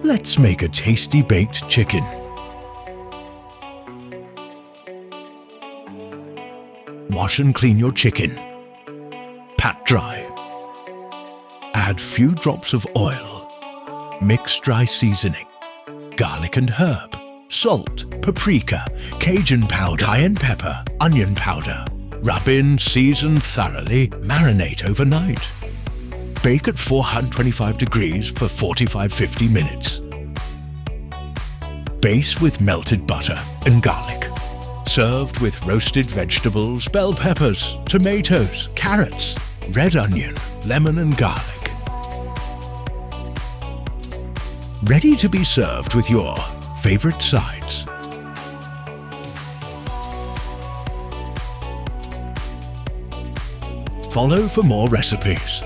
Let's make a tasty baked chicken. Wash and clean your chicken. Pat dry. Add few drops of oil. Mix dry seasoning. Garlic and herb. Salt, paprika, Cajun powder, cayenne pepper, onion powder. Rub in, season thoroughly, marinate overnight. Bake at 425 degrees for 45-50 minutes. Baste with melted butter and garlic. Served with roasted vegetables, bell peppers, tomatoes, carrots, red onion, lemon and garlic. Ready to be served with your favorite sides. Follow for more recipes.